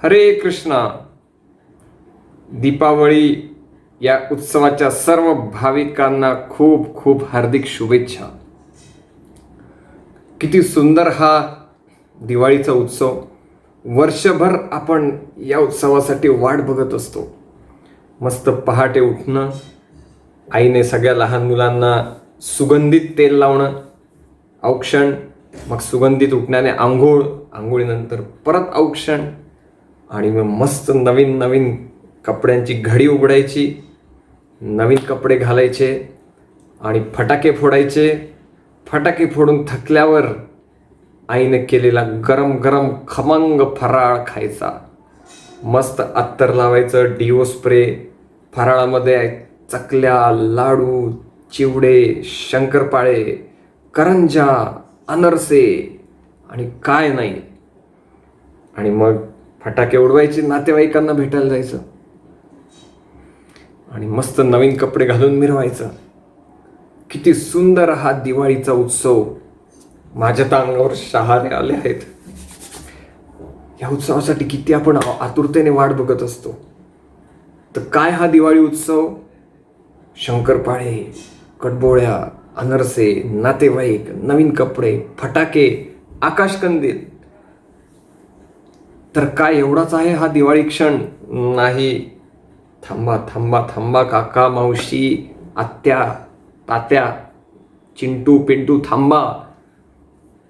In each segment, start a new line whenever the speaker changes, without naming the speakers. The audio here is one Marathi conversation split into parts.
हरे कृष्णा. दीपावली या उत्सवाच्या सर्व भाविकांना खूप खूप हार्दिक शुभेच्छा. किती सुंदर हा दिवाळीचा उत्सव. वर्षभर आपण या उत्सवासाठी वाट बघत असतो. मस्त पहाटे उठणं, आईने सगळ्या लहान मुलांना सुगंधित तेल लावणं, औक्षण, मग सुगंधित उठण्याने आंघोळ, आंघोळीनंतर परत औक्षण, आणि मग मस्त नवीन नवीन कपड्यांची घडी उघडायची, नवीन कपडे घालायचे आणि फटाके फोडायचे. फटाके फोडून थकल्यावर आईने केलेला गरम गरम खमंग फराळ खायचा. मस्त अत्तर लावायचं, डिओ स्प्रे. फराळामध्ये चकल्या, लाडू, चिवडे, शंकरपाळे, करंजा, अनरसे आणि काय नाही. आणि मग फटाके उडवायचे, नातेवाईकांना भेटायला जायचं आणि मस्त नवीन कपडे घालून मिरवायचं. किती सुंदर हा दिवाळीचा उत्सव. माझ्या तर अंगावर शहारे आले आहेत. या उत्सवासाठी किती आपण आतुरतेने वाट बघत असतो. तर काय हा दिवाळी उत्सव? शंकरपाळे, कडबोळ्या, अनरसे, नातेवाईक, नवीन कपडे, फटाके, आकाशकंदील. तर काय एवढाच आहे हा दिवाळी क्षण? नाही. थांबा थांबा थांबा काका, मावशी, आत्या, तात्या, चिंटू, पिंटू, थांबा.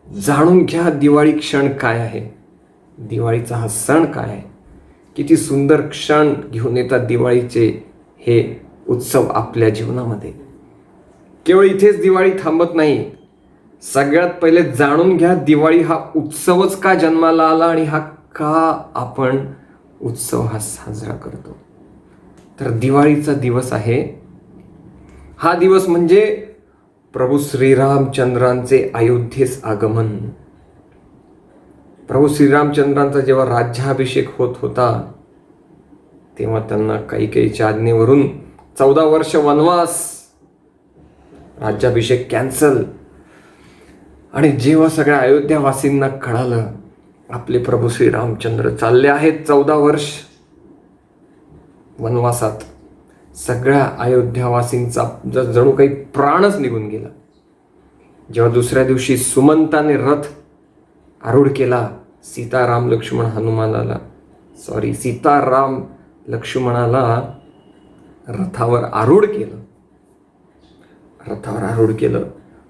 जाणून घ्या दिवाळी क्षण काय आहे. दिवाळीचा हा सण काय आहे. किती सुंदर क्षण घेऊन येतात दिवाळीचे हे उत्सव आपल्या जीवनामध्ये. केवळ इथेच दिवाळी थांबत नाही. सगळ्यात पहिले जाणून घ्या दिवाळी हा उत्सवच का जन्माला आला आणि हा का आपण उत्सव हा साजरा करतो. तर दिवाळीचा दिवस आहे. हा दिवस म्हणजे प्रभू श्रीरामचंद्रांचे अयोध्येस आगमन. प्रभू श्रीरामचंद्रांचा जेव्हा राज्याभिषेक होत होता तेव्हा त्यांना कैकेयीच्या आज्ञेवरून 14 वर्ष वनवास, राज्याभिषेक कॅन्सल. आणि जेव्हा सगळ्या अयोध्यावासींना कळालं आपले प्रभू श्रीरामचंद्र चालले आहेत 14 वर्ष वनवासात, सगळ्या अयोध्यावासींचा जणू काही प्राणच निघून गेला. जेव्हा दुसऱ्या दिवशी सुमंताने रथ आरूढ केला, सीताराम लक्ष्मणाला रथावर आरूढ केलं.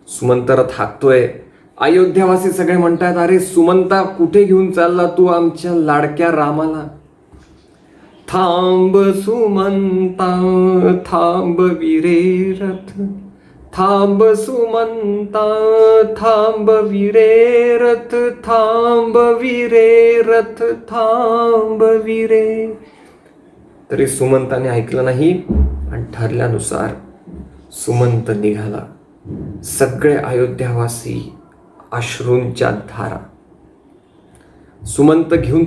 सुमंत रथ हाकतोय. अयोध्यावासी सगळे म्हणतात, अरे सुमंता, कुठे घेऊन चालला तू आमच्या लाडक्या रामाला? थांब सुमंता, थांब विरे रथ, थांब सुमंता, थांब विरे रथ, थांब विरे रथ, थांब विरे. तरी सुमंताने ऐकलं नाही आणि ठरल्यानुसार सुमंत निघाला. सगळे अयोध्यावासी अश्रूंच्या धारा. सुमंत घेऊन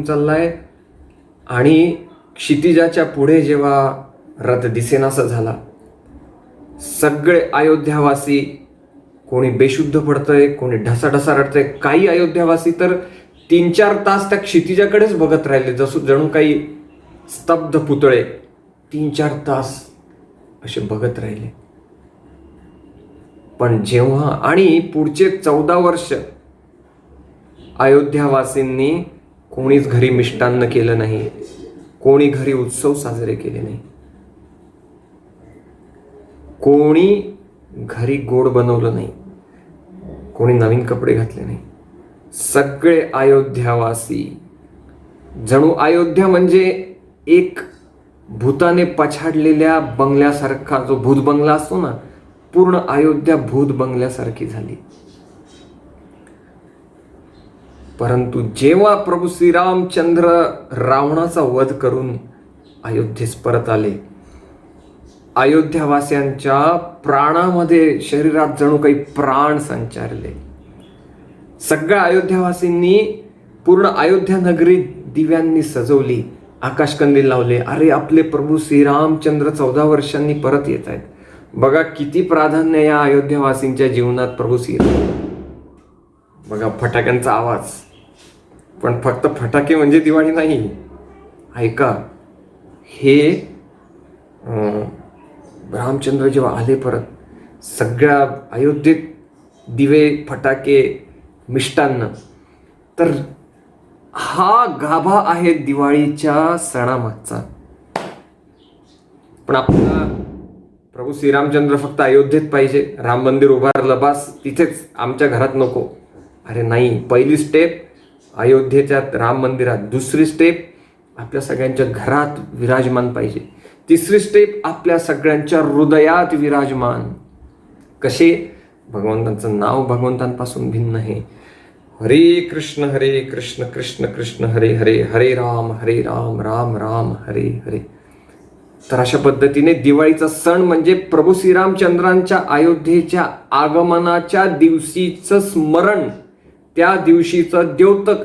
चाललाय आणि क्षितिजाच्या पुढे जेव्हा रथ दिसेनासा झाला, सगळे अयोध्यावासी, कोणी बेशुद्ध पडतंय, कोणी ढसाढसा रडतंय. काही अयोध्यावासी तर 3-4 तास त्या क्षितिजाकडेच बघत राहिले, जणू काही स्तब्ध पुतळे. 3-4 तास असे बघत राहिले. पण जेव्हा आणि पुढचे 14 वर्ष अयोध्यावासींनी कोणीच घरी मिष्टान्न केलं नाही, कोणी घरी उत्सव साजरे केले नाही, कोणी घरी गोड बनवलं नाही, कोणी नवीन कपडे घातले नाही. सगळे अयोध्यावासी, जणू अयोध्या म्हणजे एक भूताने पछाडलेल्या बंगल्यासारखा, जो भूत बंगला असतो ना, पूर्ण अयोध्या भूत बंगल्यासारखी झाली. परंतु जेव्हा प्रभू श्रीरामचंद्र रावणाचा वध करून अयोध्येस परत आले, अयोध्यावासियांच्या प्राणामध्ये, शरीरात जणू काही प्राण संचारले. सगळ्या अयोध्यावासींनी पूर्ण अयोध्या नगरी दिव्यांनी सजवली, आकाशकंदील लावले. अरे, आपले प्रभू श्रीरामचंद्र 14 वर्षांनी परत येत आहेत. बघा किती प्राधान्य या अयोध्यावासींच्या जीवनात प्रभू श्रीराम. बघा फटाक्यांचा आवाज, पण फक्त फटाके म्हणजे दिवाळी नाही. ऐका, हे रामचंद्र जेव्हा आले परत सगळ्या अयोध्येत दिवे, फटाके, मिष्टान्न, तर हा गाभा आहे दिवाळीच्या सणामागचा. पण आपल्याला प्रभू श्रीरामचंद्र फक्त अयोध्येत पाहिजे, राम मंदिर उभारलं बस तिथेच, आमच्या घरात नको. अरे नाही, पहिली स्टेप अयोध्येच्या राम मंदिरात, दुसरी स्टेप आपल्या सगळ्यांच्या घरात विराजमान पाहिजे, तिसरी स्टेप आपल्या सगळ्यांच्या हृदयात विराजमान. कसे? भगवंतांचं नाव भगवंतांपासून भिन्न आहे. हरे कृष्ण कृष्ण कृष्ण हरे हरे, हरे राम राम राम हरे हरे. तर अशा पद्धतीने दिवाळीचा सण म्हणजे प्रभू श्रीरामचंद्रांच्या अयोध्येच्या आगमनाच्या दिवशीचं स्मरण, त्या दिवशीचं द्योतक,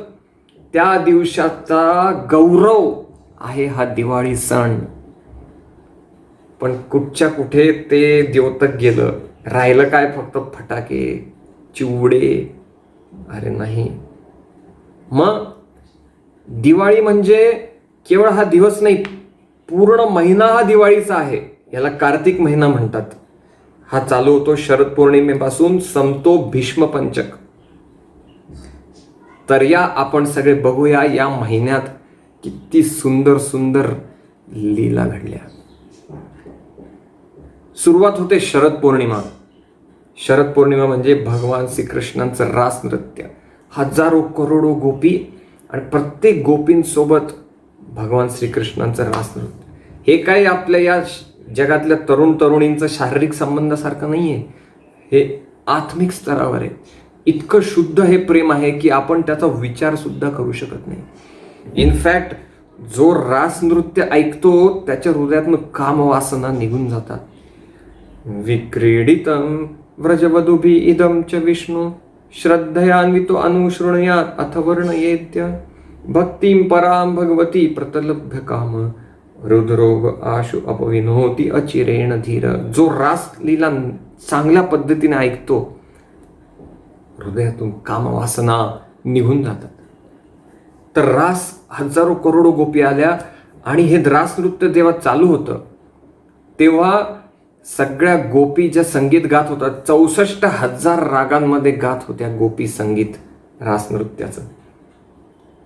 त्या दिवसाचा गौरव आहे हा दिवाळी सण. पण कुठच्या कुठे ते द्योतक गेलं, राहिलं काय फक्त फटाके, चिवडे. अरे नाही. मग दिवाळी म्हणजे केवळ हा दिवस नाही, पूर्ण महिना हा दिवाळीचा आहे. याला कार्तिक महिना म्हणतात. हा चालू होतो शरद पौर्णिमेपासून, संपतो भीष्म पंचक. तर या आपण सगळे बघूया या महिन्यात किती सुंदर सुंदर लीला घडल्या. सुरुवात होते शरद पौर्णिमा. शरद पौर्णिमा म्हणजे भगवान श्रीकृष्णांचं रास नृत्य. हजारो करोडो गोपी आणि प्रत्येक गोपींसोबत भगवान श्रीकृष्णांचं रास नृत्य. हे काय आपल्या या जगातल्या तरुण तरुणींचं शारीरिक संबंधासारखं नाही आहे, हे आत्मिक स्तरावर आहे. इतकं शुद्ध हे प्रेम आहे की आपण त्याचा विचार सुद्धा करू शकत नाही. इनफॅक्ट जो रास नृत्य ऐकतो त्याच्या हृदयातून कामवासना निघून जातात. विक्रीडितम व्रजवधुभि इदम च विष्णू श्रद्धयान्वितो अनुशृणुयात् अथ वर्णयेद्य भक्तिं परां भगवती प्रतलभ्य काम हृदरोग आशु अपविनोती अचिरेण धीर. जो रास लीला चांगल्या पद्धतीने ऐकतो हृदयातून कामवासना निघून जातात. तर रास हजारो करोडो गोपी आल्या आणि हे रास नृत्य जेव्हा चालू होतं तेव्हा सगळ्या गोपी ज्या संगीत गात होतात, 64,000 रागांमध्ये गात होत्या गोपी संगीत रास नृत्याचं.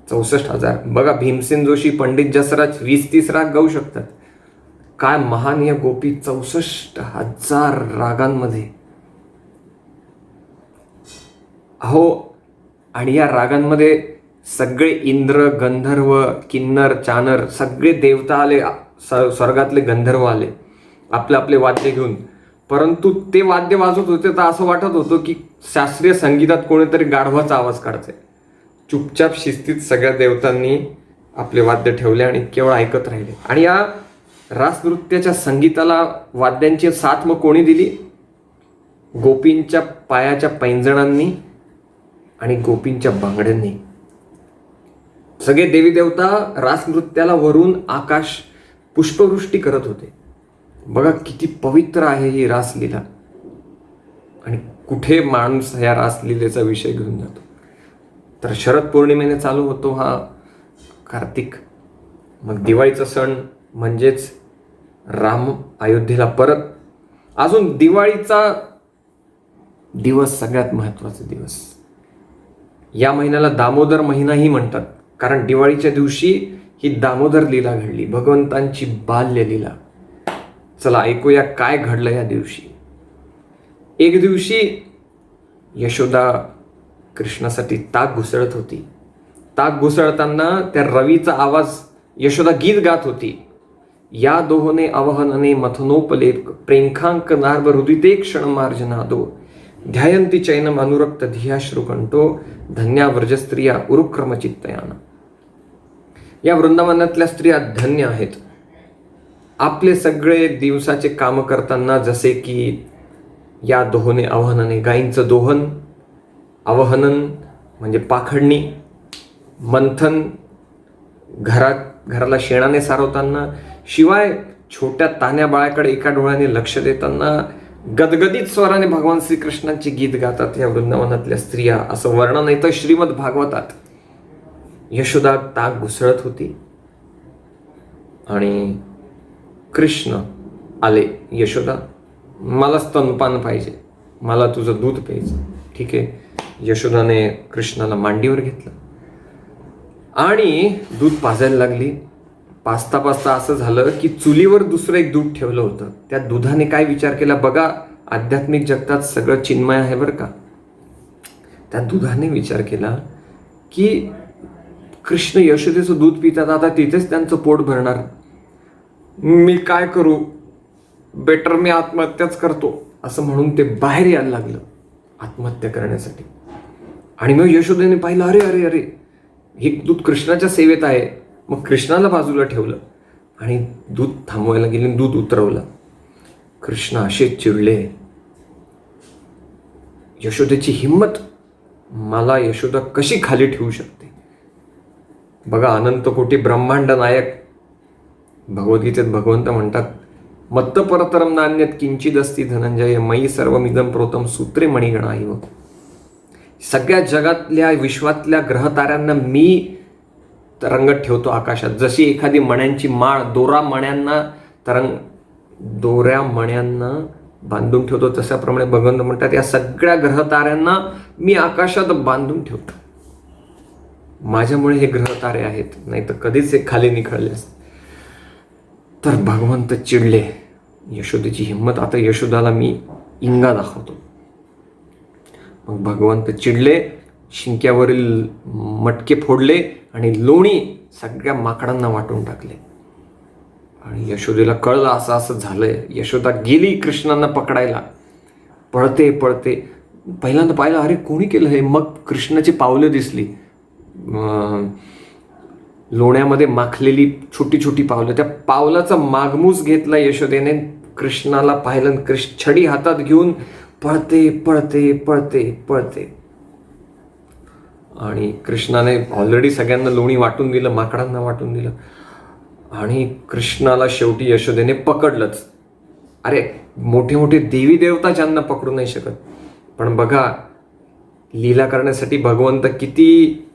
64,000. बघा, भीमसेन जोशी, पंडित जसराज 20-30 राग गाऊ शकतात. काय महान या गोपी 64,000 रागांमध्ये. अहो, आणि या रागांमध्ये सगळे इंद्र, गंधर्व, किन्नर, चानर सगळे देवता आले, स्वर्गातले गंधर्व आले आपले आपले वाद्य घेऊन. परंतु ते वाद्य वाजवत होते तर असं वाटत होतं की शास्त्रीय संगीतात कोणीतरी गाढवाचा आवाज काढतंय. चुपचाप शिस्तीत सगळ्या देवतांनी आपले वाद्य ठेवले आणि केवळ ऐकत राहिले. आणि या रास नृत्याच्या संगीताला वाद्यांची साथ मग कोणी दिली? गोपींच्या पायाच्या पैंजणांनी आणि गोपींच्या बांगड्यांनी. सगळे देवी देवता रास नृत्याला वरून आकाश पुष्पवृष्टी करत होते. बघा किती पवित्र आहे ही रासलीला. आणि कुठे माणूस या रासलीलेचा विषय घेऊन जातो. तर शरद पौर्णिमेने चालू होतो हा कार्तिक. मग दिवाळीचा सण म्हणजेच राम अयोध्येला परत. अजून दिवाळीचा दिवस सगळ्यात महत्त्वाचा दिवस. या महिन्याला दामोदर महिनाही म्हणतात, कारण दिवाळीच्या दिवशी ही दामोदर लीला घडली, भगवंतांची बाल्य लीला. चला ऐकूया काय घडलं या दिवशी. एक दिवशी यशोदा कृष्णासाठी ताक घुसळत होती. ताक घुसळताना त्या रवीचा आवाज यशोदा गीत गात होती. या दोहने अवहनने मथनोपलेप प्रेंखांक नार्भ हृदिते क्षण मार्जनादो ध्यायंती चैनम अनुरक्त धियाश्रुकंठो धन्या व्रजस्त्रिया उरुक्रम चित्तयाना. या वृंदावनातल्या स्त्रिया धन्य आहेत. आपले सगळे दिवसाचे काम करताना, जसे की या दोहने अवहनने, गायींचं दोहन, अवहनन म्हणजे पाखडणी, मंथन घराला शेणाने सारवताना, शिवाय छोट्या तान्या बाळाकडे एका डोळ्याने लक्ष देताना गदगदित स्वराने भगवान श्रीकृष्णांचे गीत गातात या वृंदावनातल्या स्त्रिया, असं वर्णन येतं श्रीमद भागवतात. यशोदा ताक घुसळत होती आणि कृष्ण आले. यशोदा, मला स्तनपान पाहिजे, मला तुझं दूध प्यायचं. ठीक आहे. यशोदाने कृष्णाला मांडीवर घेतलं आणि दूध पाजायला लागली. पाजता पाजता असं झालं की चुलीवर दुसरं एक दूध ठेवलं होतं. त्या दुधाने काय विचार केला बघा, आध्यात्मिक जगतात सगळं चिन्मय आहे बरं का. त्या दुधाने विचार केला की कृष्ण यशोदेचं दूध पितात, आता तिथेच त्यांचं पोट भरणार, मी काय करू, बेटर मी आत्महत्याच करतो, असं म्हणून ते बाहेर यायला लागलं आत्महत्या करण्यासाठी. आणि मग यशोदेने पाहिलं, अरे अरे अरे, हे दूध कृष्णाच्या सेवेत आहे. मग कृष्णाला बाजूला ठेवलं आणि दूध थांबवायला गेले, दूध उतरवलं. कृष्ण असे चिडले. यशोदेची हिंमत, मला यशोदा कशी खाली ठेवू शकते. बघा, अनंत कोटी ब्रह्मांड नायक भगवद्गीतेत भगवंत म्हणतात, मत्त परतरम नान्यत किंचिदस्ति धनंजय मयी सर्वमिदं प्रोतम सूत्रे मणिगणा इव. सगळ्या जगातल्या विश्वातल्या ग्रहताऱ्यांना मी तरंगत ठेवतो आकाशात. जशी एखादी मण्यांची माळ दोऱ्या मण्यांना बांधून ठेवतो, तशाप्रमाणे भगवंत म्हणतात, या सगळ्या ग्रहताऱ्यांना मी आकाशात बांधून ठेवतो. माझ्यामुळे हे ग्रहतारे आहेत, नाही तर कधीच हे खाली निखळले असते. तर भगवंत चिडले. यशोदेची हिंमत, आता यशोदाला मी इंगा दाखवतो. मग भगवंत चिडले, शिंक्यावरील मटके फोडले आणि लोणी सगळ्या माकडांना वाटून टाकले. आणि यशोदेला कळलं असं असं झालंय. यशोदा गेली कृष्णांना पकडायला, पळते पळते. पहिल्यांदा पाहिलं, अरे कोणी केलं हे. मग कृष्णाची पावलं दिसली, लोण्यामध्ये माखलेली छोटी छोटी पावलं. त्या पावलाचा मागमूस घेतला यशोदेने. कृष्णाला पाहिलं, कृष्ण छडी हातात घेऊन पळते पळते पळते पळते. आणि कृष्णाने ऑलरेडी सगळ्यांना लोणी वाटून दिलं, माकडांना वाटून दिलं. आणि कृष्णाला शेवटी यशोदेने पकडलंच. अरे, मोठे मोठे देवी देवता ज्यांना पकडू नाही शकत, पण बघा लीला करण्यासाठी भगवंत किती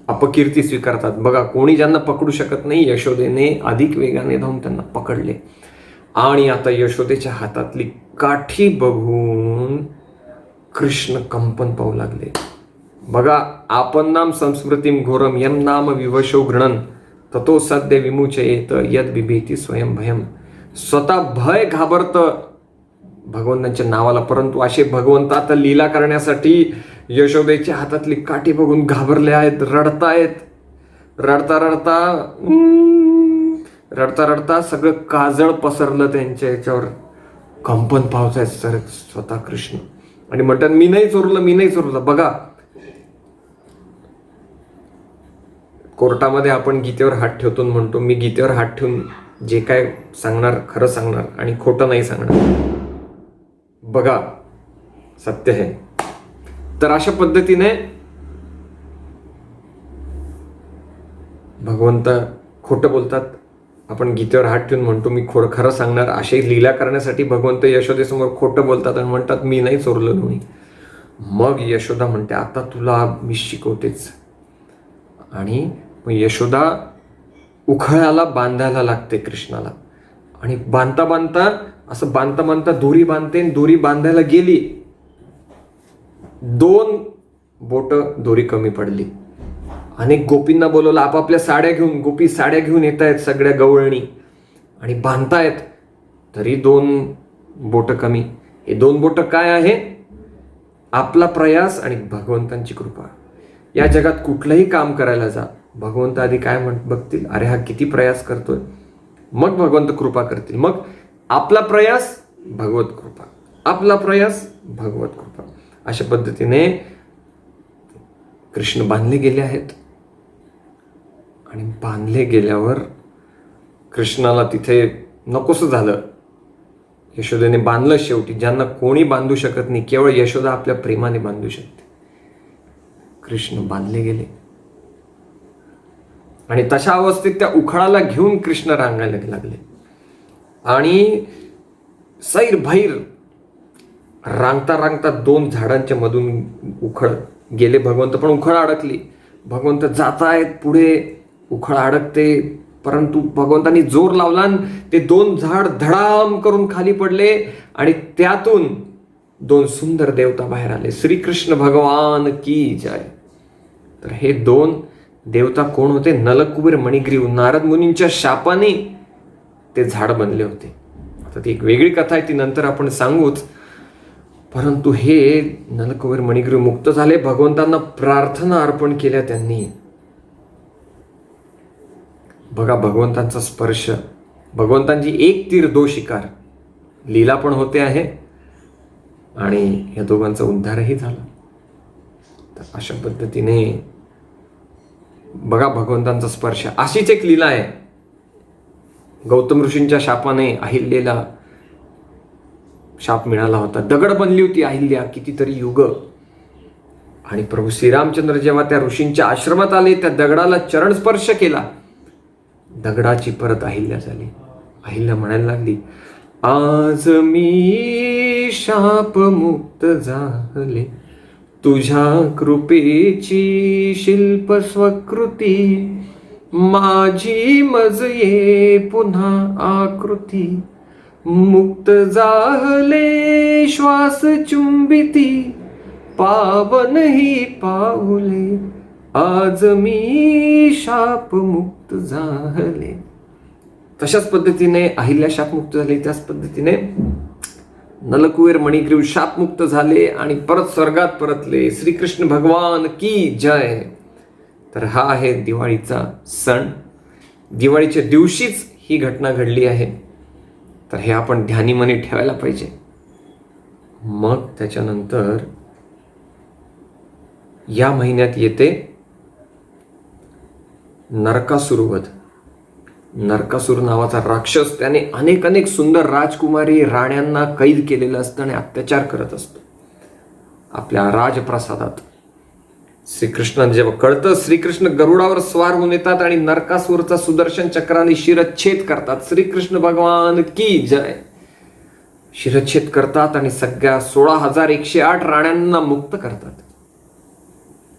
अपकीर्ती स्वीकारतात. बघा, कोणी ज्यांना पकडू शकत नाही, यशोदेने अधिक वेगाने धावून त्यांना पकडले. आणि आता यशोदेच्या हातातली काठी बघून कृष्ण कंपन पाहू लागले. बघा, आपण नाम संस्मृतीम घोरम यम नाम विवशो गृणन ततो सद्य विमुचयेत यद बिभीती स्वयं भयम. स्वतः भय घाबरतं भगवंतांच्या नावाला, परंतु असे भगवंत आता लीला करण्यासाठी यशोदेच्या हातातली काठी बघून घाबरले आहेत, रडतायत. रडता रडता रडता रडता सगळं काजळ पसरलं त्यांच्या याच्यावर. कंपन पावसायत सर स्वतः कृष्ण. आणि म्हणतात, मी नाही चोरलं, मी नाही चोरलं. बघा, कोर्टामध्ये आपण गीतेवर हात ठेवतो, म्हणतो मी गीतेवर हात ठेवून जे काय सांगणार खरं सांगणार आणि खोटं नाही सांगणार. बघा, सत्य आहे. तर अशा पद्धतीने भगवंत खोटं बोलतात. आपण गीतेवर हात ठेवून म्हणतो मी खरं सांगणार. अशी लीला करण्यासाठी भगवंत यशोदेसमोर खोटं बोलतात आणि म्हणतात, मी नाही चोरलं लोणी. मग यशोदा म्हणते, आता तुला मी शिकवतेच. आणि मग यशोदा उखळ्याला बांधायला लागते कृष्णाला. आणि बांधता बांधता दोरी बांधते. दोरी बांधायला गेली, 2 बोट दोरी कमी पडली. अनेक गोपींना बोलवलं, आपापल्या साड्या घेऊन. गोपी साड्या घेऊन येत आहेत सगळ्या गवळणी आणि बांधतायत, तरी 2 बोट कमी. हे 2 बोट काय आहे? आपला प्रयास आणि भगवंतांची कृपा. या जगात कुठलंही काम करायला जा, भगवंत आधी काय बघतील, अरे हा किती प्रयास करतोय, मग भगवंत कृपा करतील. मग आपला प्रयास भगवत कृपा, आपला प्रयास भगवत कृपा. अशा पद्धतीने कृष्ण बांधले गेले आहेत. आणि बांधले गेल्यावर कृष्णाला तिथे नकोसं झालं. यशोदेने बांधलं शेवटी. ज्यांना कोणी बांधू शकत नाही, केवळ यशोदा आपल्या प्रेमाने बांधू शकते. कृष्ण बांधले गेले आणि तशा अवस्थेत त्या उखळाला घेऊन कृष्ण रांगायला लागले. आणि सैर भैर रांगता रांगता 2 झाडांच्या मधून उखळ गेले भगवंत, पण उखळ अडकली. भगवंत जातायत पुढे, उखळ अडकते, परंतु भगवंतांनी जोर लावला आणि ते 2 झाड धडाम करून खाली पडले आणि त्यातून 2 सुंदर देवता बाहेर आले. श्रीकृष्ण भगवान की जय. तर हे 2 देवता कोण होते? नलकुबेर मणिग्रीव. नारद मुनींच्या शापाने ते झाड बनले होते. आता ती एक वेगळी कथा आहे, ती नंतर आपण सांगूच. परंतु हे नलकुबेर मणिग्रीव मुक्त झाले. भगवंतांना प्रार्थना अर्पण केल्या त्यांनी. बघा भगवंतांचा स्पर्श, भगवंतांची एक तीर 2 शिकार, लीला पण होते आहे आणि या दोघांचा उद्धारही झाला. तर अशा पद्धतीने बघा भगवंतांचा स्पर्श. अशीच एक लीला आहे. गौतम ऋषींच्या शापाने अहिल्याला शाप मिळाला होता. दगड बनली होती अहिल्या कितीतरी युग. आणि प्रभू श्रीरामचंद्र जेव्हा त्या ऋषींच्या आश्रमात आले, त्या दगडाला चरण स्पर्श केला, दगडाची परत अहिल्या झाली. अहिल्या म्हणायला लागली, आज मी शापमुक्त झाले, तुझ्या कृपेची शिल्प स्वकृती, माझी मज ये पुन्हा आकृती, मुक्त झाले श्वास चुंबिती, पावन ही पाऊले, आज मी शाप मुक्त झाले. तशाच पद्धतीने अहिल्या शापमुक्त झाली, त्याच पद्धतीने नलकुबेर मणिग्रीव शापमुक्त झाले आणि परत स्वर्गात परतले. श्रीकृष्ण भगवान की जय. तर हा आहे दिवाळीचा सण. दिवाळीच्या दिवशीच ही घटना घडली आहे. तर हे आपण ध्यानी मनी ठेवायला पाहिजे. मग त्याच्यानंतर या महिन्यात येते नरकासुरवध. नरकासुर नावाचा राक्षस, त्याने अनेक सुंदर राजकुमारी राण्यांना कैद केलेलं असतं आणि अत्याचार करत असतो आपल्या राजप्रसादात. श्रीकृष्ण जेव्हा कळतं, श्रीकृष्ण गरुडावर स्वार होऊन येतात आणि नरकासुरचा सुदर्शन चक्राने शिरच्छेद करतात. श्रीकृष्ण भगवान की जय. शिरच्छेद करतात आणि सगळ्या 16,108 राण्यांना मुक्त करतात.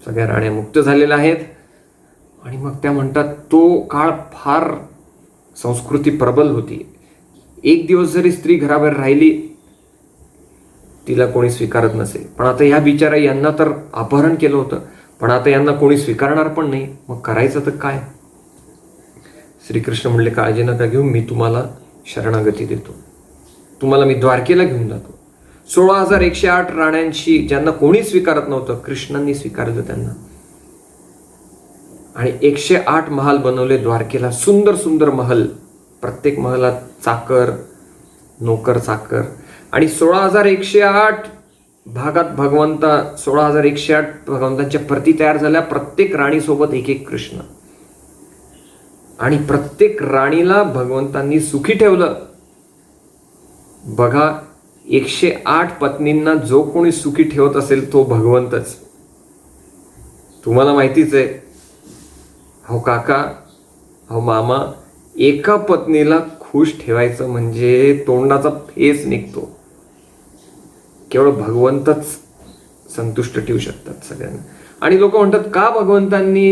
सगळ्या राण्या मुक्त झालेल्या आहेत. आणि मग त्या म्हणतात, तो काळ फार संस्कृती प्रबल होती. एक दिवस जरी स्त्री घराबाहेर राहिली, तिला कोणी स्वीकारत नसेल. पण आता ह्या बिचारा यांना तर अपहरण केलं होतं, पण आता यांना कोणी स्वीकारणार पण नाही. मग करायचं तर काय? श्रीकृष्ण म्हणले, काळजी नका घेऊ, मी तुम्हाला शरणागती देतो. तुम्हाला मी द्वारकेला घेऊन जातो. 16,108 राण्यांशी, ज्यांना कोणी स्वीकारत नव्हतं, कृष्णांनी स्वीकारलं त्यांना. आणि 108 महाल बनवले द्वारकेला. सुंदर सुंदर महल. प्रत्येक महलात चाकर, नोकर चाकर. आणि 16,108 भागात 16,108 भगवंतांच्या प्रती तयार झाल्या. प्रत्येक राणीसोबत एक कृष्ण. आणि प्रत्येक राणीला भगवंतांनी सुखी ठेवलं. बघा, 108 पत्नींना जो कोणी सुखी ठेवत असेल तो भगवंतच. तुम्हाला माहितीच आहे, हो काका, हो मामा, एका पत्नीला खुश ठेवायचं म्हणजे तोंडाचा फेस निघतो. केवळ भगवंतच संतुष्ट ठेवू शकतात सगळ्यांना. आणि लोक म्हणतात, का भगवंतांनी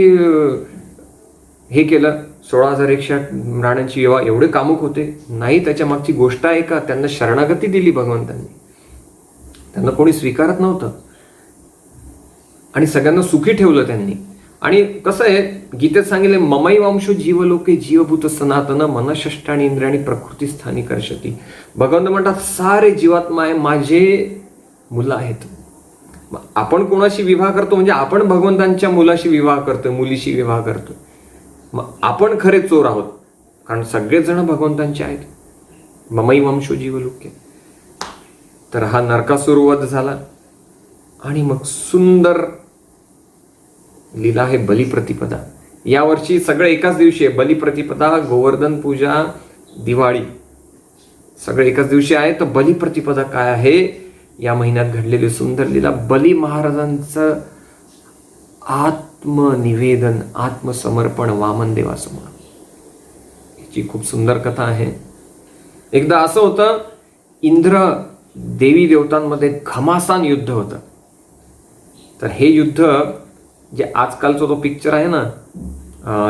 हे केलं? 16,108 राण्यांची एवढे कामुक होते? नाही, त्याच्या मागची गोष्ट आहे का? त्यांना शरणागती दिली भगवंतांनी. त्यांना कोणी स्वीकारत नव्हतं आणि सगळ्यांना सुखी ठेवलं त्यांनी. आणि कसं आहे, गीतेत सांगितले, ममै वंशो जीवलोके जीवभूत सनातन मनषष्ठानी इंद्रियाणी प्रकृती स्थानी कर्षती. भगवंत म्हणतात, सारे जीवात्मा आहे, माझे मुलं आहेत. आपण कोणाशी विवाह करतो म्हणजे आपण भगवंतांच्या मुलाशी विवाह करतोय, मुलीशी विवाह करतोय. मग आपण खरे चोर आहोत, कारण सगळेच जण भगवंतांचे आहेत. ममै वंशो जीवलोके. तर हा नरकासुर वध झाला. आणि मग सुंदर लीला आहे बलिप्रतिपदा. यावर्षी सगळं एकाच दिवशी आहे. बलिप्रतिपदा, गोवर्धन पूजा, दिवाळी सगळं एकाच दिवशी आहे. तर बलिप्रतिपदा काय आहे? या महिन्यात घडलेली सुंदर लीला. बली महाराजांचं आत्मनिवेदन, आत्मसमर्पण वामन देवासमोर. याची खूप सुंदर कथा आहे. एकदा असं होतं, इंद्र देवी देवतांमध्ये घमासान युद्ध होतं. तर हे युद्ध जे आजकालचा तो पिक्चर आहे ना,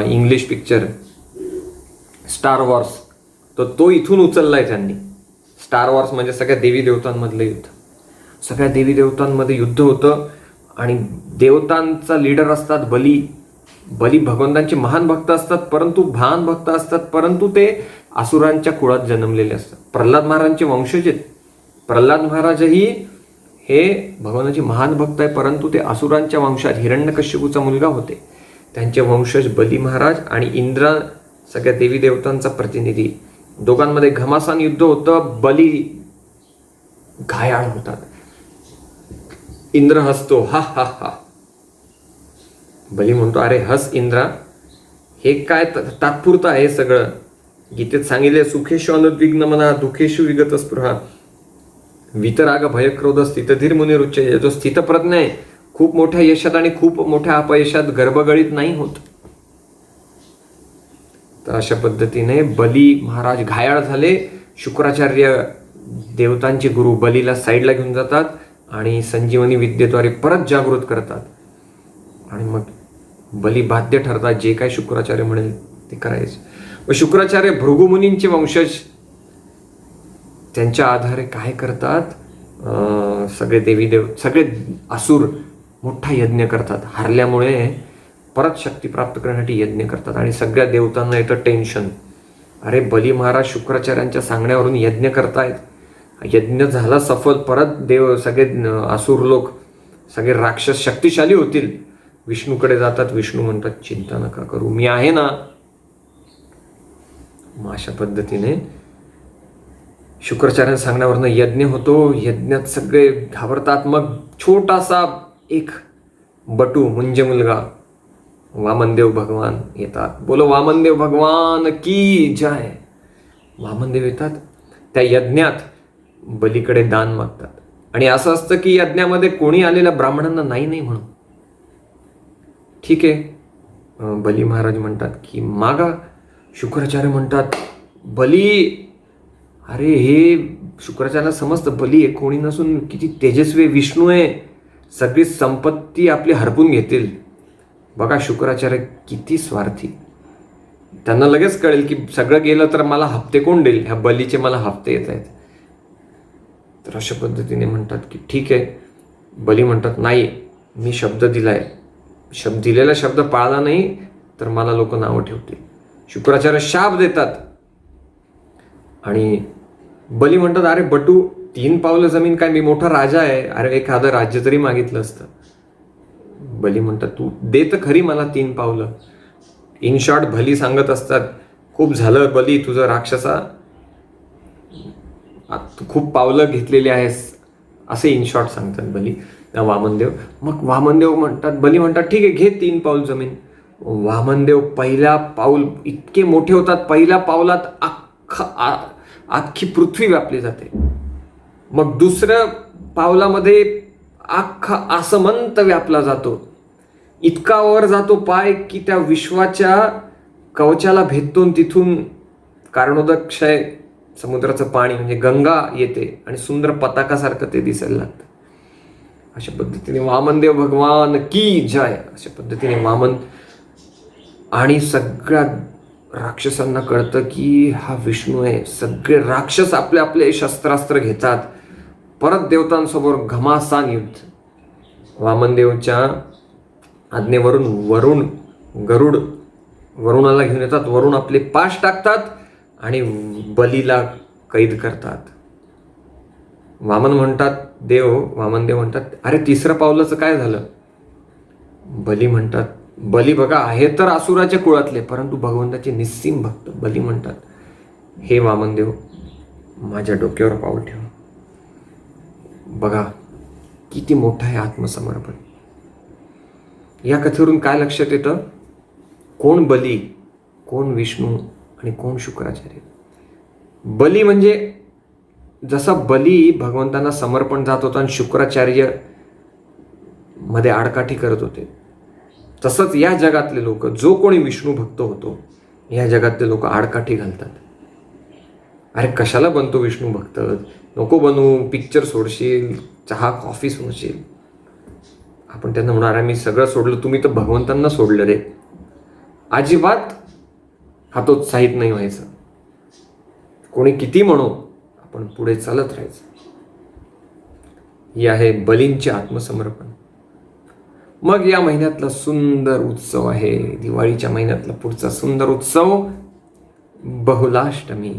इंग्लिश पिक्चर स्टार वॉर्स, तर तो इथून उचललाय त्यांनी. स्टार वॉर्स म्हणजे सगळ्या देवी देवतांमधलं युद्ध. सगळ्या देवी देवतांमध्ये युद्ध होतं आणि देवतांचा लीडर असतात बली. बली भगवंतांचे महान भक्त असतात, परंतु ते असुरांच्या कुळात जन्मलेले असतात. प्रल्हाद महाराजांचे वंशज आहेत. प्रल्हाद महाराजही हे भगवानाचे महान भक्त आहे, परंतु ते असुरांच्या वंशात हिरण्यकश्यपूचा मुलगा होते. त्यांचे वंशज बली महाराज आणि इंद्र, सगळ्या देवी देवतांचा प्रतिनिधी. दोघांमध्ये घमासान युद्ध होतं. बली घायाळ होतात. इंद्र हसतो, हा हा हा. बली म्हणतो, अरे हस इंद्रा, हे काय तात्पुरतं आहे सगळं. गीतेत सांगितले, सुखेशु अनुद्विग्न मना दुःखेशु विगत स्पृहा वितराग भयक्रोध स्थितधीर मुनिरुच्चये. जो स्थितप्रज्ञ आहे, खूप मोठ्या यशात आणि खूप मोठ्या अपयशात गर्भगळीत नाही होत. तर अशा पद्धतीने बली महाराज घायाळ झाले. शुक्राचार्य देवतांचे गुरु बलीला साईडला घेऊन जातात आणि संजीवनी विद्येद्वारे परत जागृत करतात. आणि मग बली बाध्य ठरतात, जे काय शुक्राचार्य म्हणेल ते करायचे. व शुक्राचार्य भृगुमुनींचे वंशज त्यांच्या आधारे काय करतात, सगळे सगळे असुर मोठा यज्ञ करतात. हारल्यामुळे परत शक्ती प्राप्त करण्यासाठी यज्ञ करतात आणि सगळ्या देवतांना येतं टेन्शन. अरे बली महाराज शुक्राचार्यांच्या सांगण्यावरून यज्ञ करतायत, यज्ञ झाला सफल, परत सगळे असुर लोक, सगळे राक्षस शक्तिशाली होतील. विष्णूकडे जातात. विष्णू म्हणतात, चिंता नका करू, मी आहे ना. मग अशा पद्धतीने शुक्राचार्य सांगण्यावरनं यज्ञ होतो. यज्ञात सगळे घाबरतात. मग छोटासा एक बटू म्हणजे मुलगा वामनदेव भगवान येतात. बोलो वामनदेव भगवान की जय. वामनदेव येतात. त्या यज्ञात बलीकडे दान मागतात. आणि असं असतं की यज्ञामध्ये कोणी आलेल्या ब्राह्मणांना नाही नाही म्हणून. ठीक आहे, बली महाराज म्हणतात की मागा. शुक्राचार्य म्हणतात, बली, अरे हे शुक्राचार्याला समजतं बली आहे कोणी नसून किती तेजस्वी विष्णू आहे, सगळी संपत्ती आपली हरपून घेतील. बघा शुक्राचार्य किती स्वार्थी. त्यांना लगेच कळेल की सगळं गेलं तर मला हप्ते कोण देईल, ह्या बलीचे मला हप्ते येत आहेत. तर अशा पद्धतीने म्हणतात की ठीक आहे. बली म्हणतात, नाही, मी शब्द दिलाय, दिलेला शब्द पाळला नाही तर मला लोक नावं ठेवतील. शुक्राचार्य शाप देतात. आणि बली म्हणतात, अरे बटू, 3 पावलं जमीन काय, मी मोठा राजा आहे, अरे एखादं राज्य तरी मागितलं असतं. बली म्हणतात, तू दे तर खरी मला 3 पावलं. इन शॉर्ट भली सांगत असतात, खूप झालं बली तुझं राक्षसा, तू खूप पावलं घेतलेली आहेस, असे इन शॉर्ट सांगतात बली वामनदेव. मग वामनदेव म्हणतात, बली म्हणतात, ठीक आहे, घे 3 पाऊल जमीन. वामनदेव पहिल्या पाऊल इतके मोठे होतात, पहिल्या पावलात अख्खी पृथ्वी व्यापली जाते. मग दुसऱ्या पावलामध्ये अख्खा आसमंत व्यापला जातो. इतका वर जातो पाय की त्या विश्वाच्या कवचाला भेदतो. तिथून कारणोदक क्षय समुद्राचं पाणी म्हणजे गंगा येते आणि सुंदर पताकासारखं ते दिसायला लागतं. अशा पद्धतीने वामनदेव भगवान की जय. अशा पद्धतीने वामन आणि सगळ्या राक्षसांना कळतं की हा विष्णू आहे. सगळे राक्षस आपले आपले शस्त्रास्त्र घेतात. परत देवतांसमोर घमासान युद्ध. वामनदेवच्या आज्ञेवरून गरुड वरुणाला घेऊन येतात. वरुण आपले पाश टाकतात आणि बलीला कैद करतात. वामनदेव म्हणतात, अरे 3रं पावलाचं काय झालं. बली म्हणतात, बली बघा आहे तर असुराच्या कुळातले, परंतु भगवंताचे निस्सीम भक्त. बली म्हणतात, हे वामनदेव, माझ्या डोक्यावर पाऊल ठेव. बघा किती मोठं आहे आत्मसमर्पण. या कथेवरून काय लक्षात येतं, कोण बली, कोण विष्णू आणि कोण शुक्राचार्य. बली म्हणजे जसा बली भगवंतांना समर्पण जात होता आणि शुक्राचार्य मध्ये आडकाठी करत होते, तसंच या जगातले लोक, जो कोणी विष्णू भक्त होतो, या जगातले लोक आडकाठी घालतात. अरे कशाला बनतो विष्णू भक्त, नको बनू, पिक्चर सोडशील, चहा कॉफी सोडशील. आपण त्यांना म्हणणार मी सगळं सोडलं, तुम्ही तर भगवंतांना सोडलं रे. अजिबात हतोत्साहित नाही व्हायचं. कोणी किती म्हणो, आपण पुढे चालत राहायचं. ही आहे बलींचे आत्मसमर्पण. मग या महिन्यातला सुंदर उत्सव आहे, दिवाळीच्या महिन्यातला पुढचा सुंदर उत्सव बहुलाष्टमी.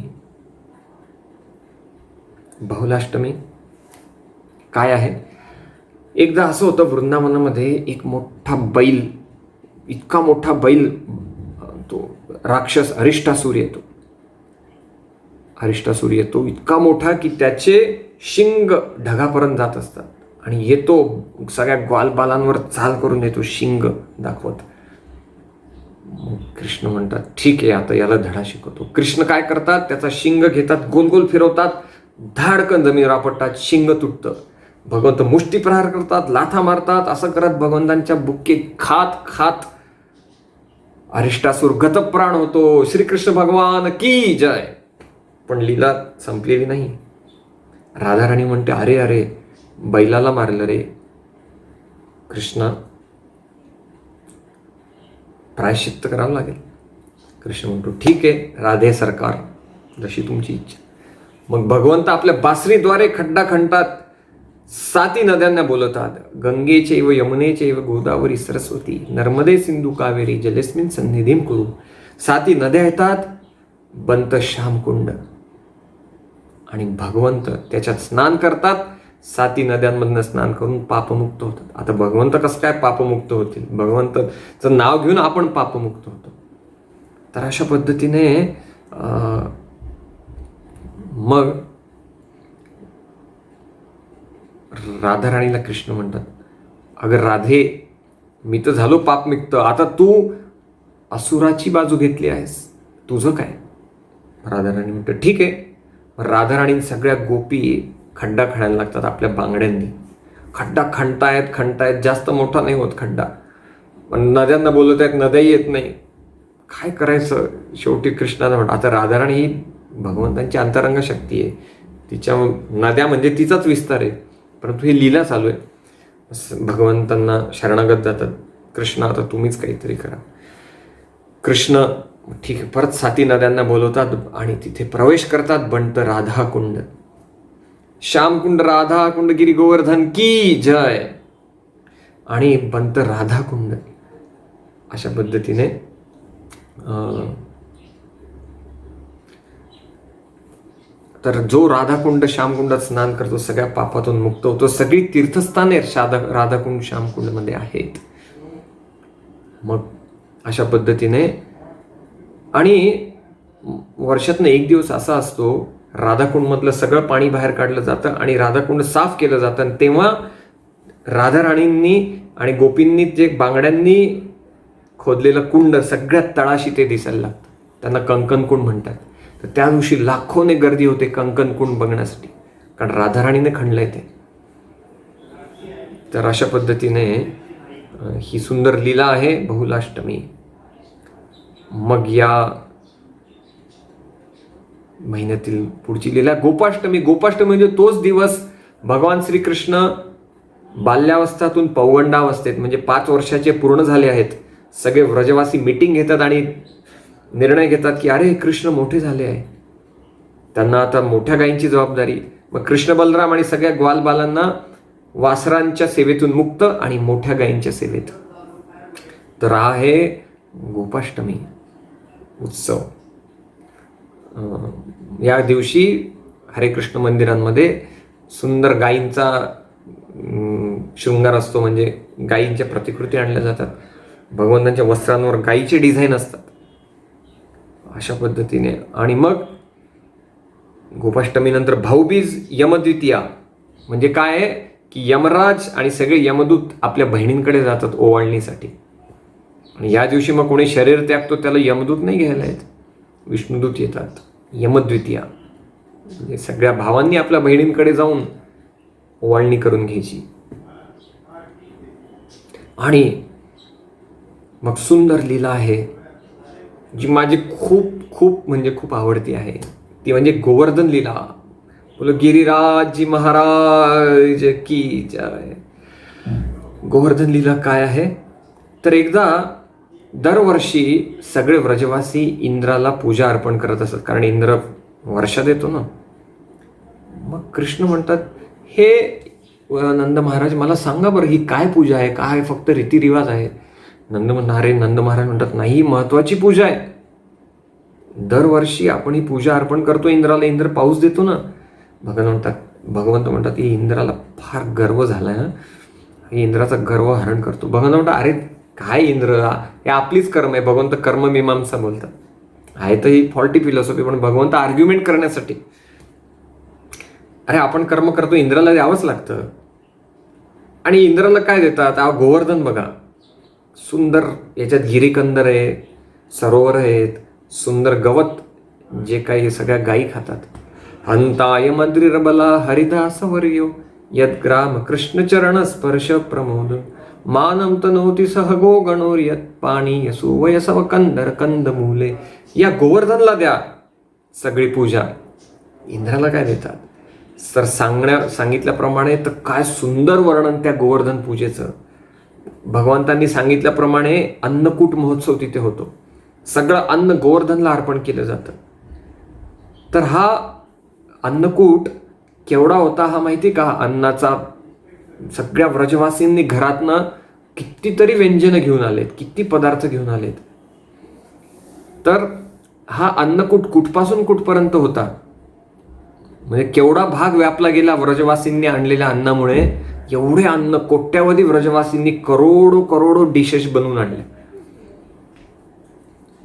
बहुलाष्टमी काय आहे? एकदा असं होतं, वृंदावनामध्ये एक मोठा बैल, इतका मोठा बैल, तो राक्षस अरिष्टासूर येतो. अरिष्टासूर येतो इतका मोठा की त्याचे शिंग ढगापर्यंत जात असतात आणि येतो सगळ्या ग्वालबालांवर चाल करून येतो शिंग दाखवत. कृष्ण म्हणतात ठीक आहे, आता याला धडा शिकवतो. कृष्ण काय करतात, त्याचा शिंग घेतात, गोल गोल फिरवतात, धाडकन जमिनीवर आपटतात, शिंग तुटतं. भगवंत मुष्टी प्रहार करतात, लाथा मारतात. असं करत भगवंतांच्या बुक्के खात खात अरिष्टासूर गतप्राण होतो. श्रीकृष्ण भगवान की जय. पण लीला संपलेली नाही. राधाराणी म्हणते अरे अरे बैलाला मारलं रे. कृष्ण प्रायश्चित्त करावं लागेल. कृष्ण म्हणतो ठीक आहे राधे सरकार, जशी तुमची इच्छा. मग भगवंत आपल्या बासरीद्वारे खड्डा खणतात, 7 नद्यांना बोलवतात. गंगेचैव यमुनेचैव गोदावरी सरस्वती नर्मदे सिंधू कावेरी जलेस्मिन सन्निधीम कुरु. 7 नद्या येतात, बंत श्यामकुंड, आणि भगवंत त्याच्यात स्नान करतात. 7 नद्यांमधनं स्नान करून पापमुक्त होतात. आता भगवंत कसं काय पापमुक्त होतील? भगवंताचं नाव घेऊन आपण पापमुक्त होतो. तर अशा पद्धतीने मग राधाराणीला कृष्ण म्हणतात अगं राधे, मी तर झालो पापमुक्त, आता तू असुराची बाजू घेतली आहेस, तुझं काय? राधाराणी म्हणतात ठीक आहे. राधाराणी सगळ्या गोपी खड्डा खणायला लागतात आपल्या बांगड्यांनी. खड्डा खणतायत, जास्त मोठा नाही होत खड्डा, पण नद्यांना बोलवत आहेत, नद्याही येत नाही. काय करायचं? शेवटी कृष्णाला म्हणतात आता राधाराणी ही भगवंतांची अंतरंग शक्ती आहे, तिच्या नद्या म्हणजे तिचाच विस्तार आहे, परंतु ही लीला चालू आहे. भगवंतांना शरणागत जातात. कृष्ण आता तुम्हीच काहीतरी करा. कृष्ण ठीक आहे, परत 7 नद्यांना बोलवतात आणि तिथे प्रवेश करतात. बंत राधाकुंड, श्यामकुंड, राधाकुंड, गिरी गोवर्धन की जय. आणि बंत राधाकुंड. अशा पद्धतीने तर जो राधाकुंड श्यामकुंडात स्नान करतो सगळ्या पापातून मुक्त होतो. सगळी तीर्थस्थाने राधाकुंड श्यामकुंडमध्ये आहेत. मग अशा पद्धतीने, आणि वर्षातनं एक दिवस असा असतो, राधाकुंडमधलं सगळं पाणी बाहेर काढलं जातं आणि राधाकुंड साफ केलं जातं. आणि तेव्हा राधाराणींनी आणि गोपींनी जे बांगड्यांनी खोदलेलं कुंड सगळ्यात तळाशी ते दिसायला लागतं. त्यांना कंकण कुंड म्हणतात. तर त्या दिवशी लाखोने गर्दी होते कंकण कुंड बघण्यासाठी, कारण राधाराणीने खणलंय ते. तर अशा पद्धतीने ही सुंदर लीला आहे बहुलाष्टमी. मग या महिन्यातील पुढची लीला गोपाष्टमी. गोपाष्टमी म्हणजे तोच दिवस भगवान श्रीकृष्ण बाल्यावस्थातून पौगंडावस्थेत, म्हणजे 5 वर्षाचे पूर्ण झाले आहेत, सगळे व्रजवासी मीटिंग घेतात आणि निर्णय घेतात की अरे कृष्ण मोठे झाले आहे, त्यांना आता मोठ्या गायींची जबाबदारी. मग कृष्ण बलराम आणि सगळ्या ग्वालबालांना वासरांच्या सेवेतून मुक्त आणि मोठ्या गायींच्या सेवेत. तर हा आहे गोपाष्टमी उत्सव. या दिवशी हरे कृष्ण मंदिरांमध्ये सुंदर गायींचा शृंगार असतो, म्हणजे गायींच्या प्रतिकृती आणल्या जातात. भगवंतांच्या वस्त्रांवर गायीचे डिझाईन असतात. अशा पद्धतीने. आणि मग गोपाष्टमीनंतर भाऊबीज, यमद्वितीया. म्हणजे काय आहे की यमराज आणि सगळे यमदूत आपल्या बहिणींकडे जातात ओवाळणीसाठी. आणि या दिवशी मग कोणी शरीर त्यागतो त्याला यमदूत नाही घ्यायला येत, विष्णुदूत येतात. यमद्वितीया म्हणजे सगळ्या भावांनी आपल्या बहिणींकडे जाऊन ओवाळणी करून घ्यायची. आणि मग सुंदर लीला आहे जी माझी खूप खूप म्हणजे खूप आवडती आहे, ती म्हणजे गोवर्धन लीला. बोलो गिरिराज जी महाराज की जय. गोवर्धन लीला काय आहे तर एकदा दरवर्षी सगळे व्रजवासी इंद्राला पूजा अर्पण करत असत, कारण इंद्र वर्षा देतो ना. मग कृष्ण म्हणतात, हे नंद महाराज मला सांगा बरं, ही काय पूजा आहे, काय फक्त रीतिरिवाज आहे. नंद महाराज म्हणतात, नाही, ही महत्वाची पूजा आहे. दरवर्षी आपण ही पूजा अर्पण करतो इंद्राला, इंद्र पाऊस देतो ना. भगवंत म्हणतात की इंद्राला फार गर्व झालाय, ही इंद्राचा गर्व हरण करतो. भगवंत म्हणतात, अरे काय इंद्र, हे आपलीच कर्म आहे. भगवंत कर्ममीमांसा बोलतात. आहे तर ही फॉल्टी फिलॉसॉफी, पण भगवंत आर्ग्युमेंट करण्यासाठी, अरे आपण कर्म करतो, इंद्राला द्यावंच लागतं. आणि इंद्राला काय देतात, गोवर्धन बघा, सुंदर याच्यात गिरीकंदर आहे, सरोवर आहेत, सुंदर गवत, जे काही सगळ्या गायी खातात. हंताय मद्रिरबला हरिदास वर्यो यद्ग्राम कृष्णचरण स्पर्श प्रमोद मानम तनोती सहगो गणोर्यत पाणी सुवयसव कंदर कंदमूले. या गोवर्धनला द्या सगळी पूजा. इंद्राला काय देतात तर सांगितल्याप्रमाणे, तर काय सुंदर वर्णन त्या गोवर्धन पूजेचं. भगवंतांनी सांगितल्याप्रमाणे अन्नकूट महोत्सव तिथे होतो. सगळं अन्न गोवर्धनला अर्पण केलं जातं. तर हा अन्नकूट केवढा होता हा माहिती का? अन्नाचा सगळ्या व्रजवासींनी घरातनं कितीतरी व्यंजनं घेऊन आलेत, किती पदार्थ घेऊन आलेत. तर हा अन्नकूट कुठपासून कुठपर्यंत होता, म्हणजे केवढा भाग व्यापला गेला व्रजवासींनी आणलेल्या अन्नामुळे. एवढे अन्न, कोट्यावधी व्रजवासींनी करोडो डिशेस बनवून आणले.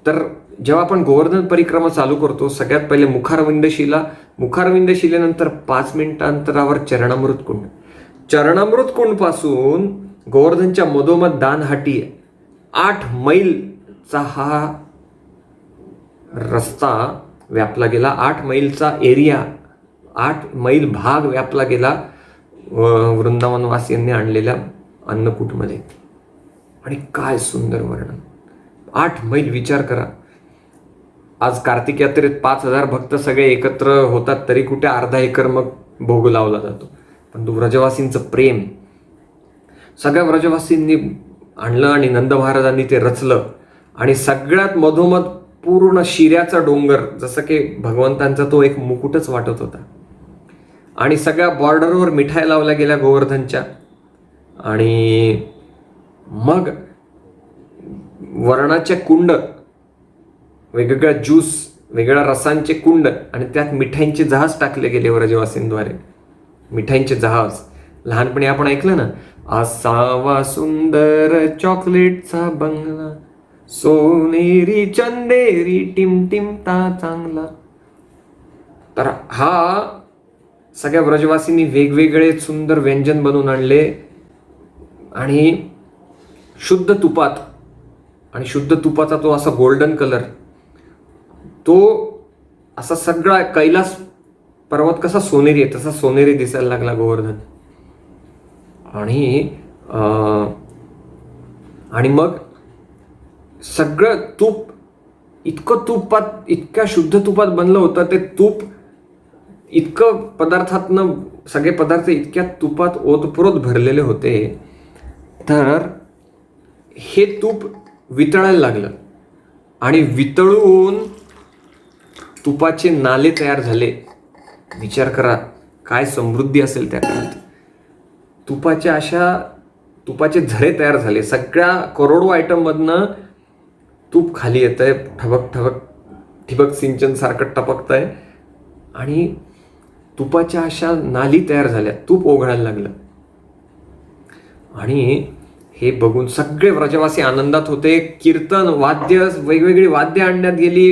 तर जेव्हा आपण गोवर्धन परिक्रमा चालू करतो, सगळ्यात पहिले मुखारविंद शिलेनंतर 5 मिनिटांतरावर चरणामृत कुंड. चरणामृत कुंड पासून गोवर्धनच्या मधोमध दानहाटी 8 मैलचा हा रस्ता व्यापला गेला. 8 मैलचा एरिया, 8 मैल भाग व्यापला गेला वृंदावनवासियांनी आणलेल्या अन्नकूटमध्ये. आणि काय सुंदर वर्णन, 8 मैल. विचार करा, आज कार्तिक यात्रेत 5,000 भक्त सगळे एकत्र होतात, तरी कुठे अर्धा एकर मग भोग लावला जातो. पण व्रजवासींचं प्रेम सगळ्या व्रजवासींनी आणलं आणि नंद महाराजांनी ते रचलं. आणि सगळ्यात मधोमध पूर्ण शिऱ्याचा डोंगर, जसं की भगवंतांचा तो एक मुकुटच वाटत होता. आणि सगळ्या बॉर्डरवर मिठाई लावल्या गेल्या गोवर्धनच्या. आणि मग वर्णाचे कुंड, वेगवेगळ्या ज्यूस, वेगळ्या रसांचे कुंड, आणि त्यात मिठाईंचे जहाज टाकले गेले व्रजवासींद्वारे. मिठाईंचे जहाज, लहानपणी आपण ऐकलं ना, असावा सुंदर चॉकलेटचा बंगला, सोनेरी चंदेरी टिमटिमता चांगला. तर हा सगळ्या व्रजवासींनी वेगवेगळे सुंदर व्यंजन बनवून आणले. आणि शुद्ध तुपात, आणि शुद्ध तुपाचा तो असा गोल्डन कलर, तो असा सगळा कैलास पर्वत कसा सोनेरी आहे तसा सोनेरी दिसायला लागला गोवर्धन. आणि मग सगळं तूप, इतक्या शुद्ध तुपात बनलं होतं. ते तूप इतकं पदार्थातनं, सगळे पदार्थ इतक्या तुपात ओतप्रोत भरलेले होते. तर हे तूप वितळायला लागलं, आणि वितळून तुपाचे नाले तयार झाले. विचार करा काय समृद्धी असेल त्या काळात. तुपाचे झरे तयार झाले. सगळ्या करोडो आयटम मधनं तूप खाली येत आहे, ठिबक सिंचन सारखं टपकत आहे. आणि तुपाच्या अशा नाली तयार झाल्या, तूप ओघळायला लागलं. आणि हे बघून सगळे व्रजवासी आनंदात होते. कीर्तन, वाद्य, वेगवेगळी वाद्य आणण्यात गेली.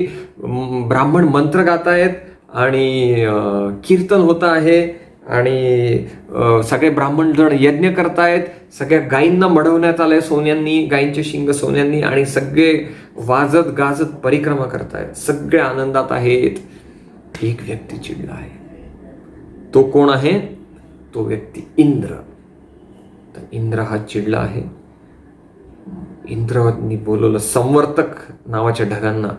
ब्राह्मण मंत्र गातायत आणि कीर्तन होत आहे. आणि सगळे ब्राह्मण जण यज्ञ करतायत. सगळ्या गायींना मढवण्यात आलंय सोन्यांनी, गायींचे शिंग सोन्यांनी, आणि सगळे वाजत गाजत परिक्रमा करतायत. सगळे आनंदात आहेत. एक व्यक्ती चिडला आहे. तो कोण आहे? तो व्यक्ती इंद्र. तर इंद्र हा चिडला आहे. इंद्रांनी बोलवलं संवर्तक नावाच्या ढगांना.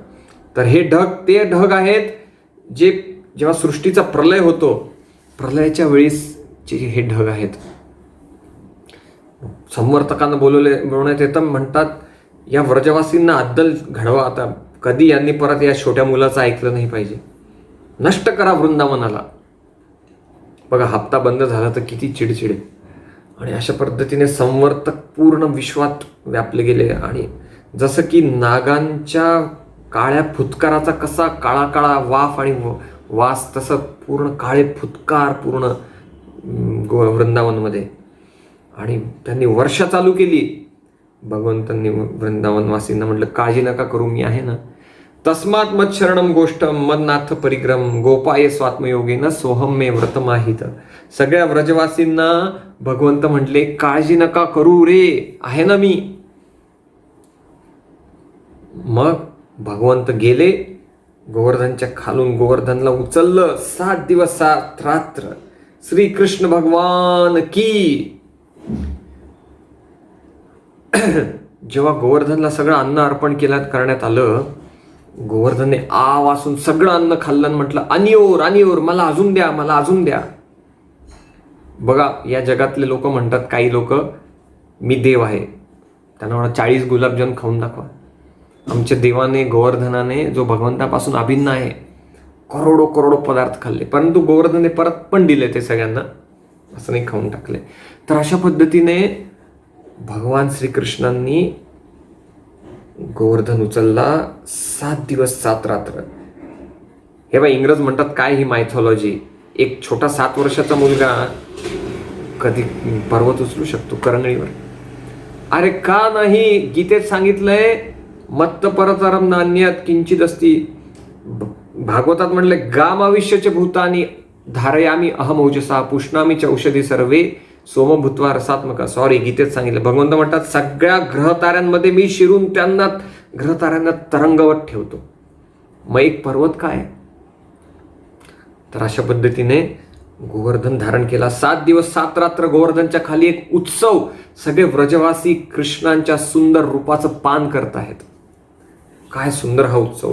तर हे ढग ते ढग आहेत जे जेव्हा सृष्टीचा प्रलय होतो, प्रलयाच्या वेळेसचे हे ढग आहेत. संवर्तकांना बोलवण्यात येतं, म्हणतात या व्रजवासींना अद्दल घडवा, आता कधी यांनी परत या छोट्या मुलाचं ऐकलं नाही पाहिजे, नष्ट करा वृंदावनाला. बघा, हप्ता बंद झाला तर किती चिडचिड. आणि अशा पद्धतीने संवर्तक पूर्ण विश्वात व्यापले गेले. आणि जसं की नागांच्या काळ्या फुतकाराचा कसा काळा काळा वाफ आणि वास, तसं पूर्ण काळे फुतकार पूर्ण वृंदावनमध्ये. आणि त्यांनी वर्षा चालू केली. भगवंतांनी वृंदावनवासींना म्हटलं, काळजी नका करू, मी आहे ना. तस्मात मत शरणम गोष्टम मदनाथ परिक्रम गोपाय स्वात्मयोगेन सोहम मे व्रतमाहित. सगळ्या व्रजवासींना भगवंत म्हटले, काळजी नका करू रे, आहे ना मी. मग भगवंत गेले, गोवर्धनच्या खालून गोवर्धनला उचललं. 7 दिवस 7 रात्र श्रीकृष्ण भगवान की. जेव्हा गोवर्धनला सगळं अन्न अर्पण करण्यात आलं, गोवर्धनने आ वासून सगळं अन्न खाल्लं आणि म्हटलं, अनियोर अनियोर, मला अजून द्या, मला अजून द्या. बघा, या जगातले लोक म्हणतात, काही लोक, मी देव आहे, त्यांना म्हणा 40 गुलाबजाम खाऊन दाखवा. आमच्या देवाने, गोवर्धनाने, जो भगवंतापासून अभिन्न आहे, करोडो करोडो पदार्थ खाल्ले, परंतु गोवर्धनने परत पण दिले ते सगळ्यांना, असं नाही खाऊन टाकले. तर अशा पद्धतीने भगवान श्रीकृष्णांनी गोवर्धन उचलला. 7 दिवस 7 रात्र. हे बा, इंग्रज म्हणतात काय ही मायथॉलॉजी. एक छोटा 7 वर्षाचा मुलगा कधी पर्वत उचलू शकतो करंगळीवर? अरे का नाही? गीतेत सांगितलंय, मत्त परतरम नान्यत किंचित असती. भागवतात म्हणले, गामाविष्यचे भूतानी धारयामी अहमौजसा पुष्णामी च औषधी सर्वे सोमभूत्वा रसात्मका. सॉरी, गीतेत सांगितलं. भगवंत म्हणतात, सगळ्या ग्रहताऱ्यांमध्ये मी शिरून त्यांना, ग्रहताऱ्यांना तरंगवत ठेवतो. मग एक पर्वत काय? तर अशा पद्धतीने गोवर्धन धारण केला. 7 दिवस 7 रात्र गोवर्धनच्या खाली एक उत्सव. सगळे व्रजवासी कृष्णांच्या सुंदर रूपाचं पान करत आहेत. काय सुंदर हा उत्सव.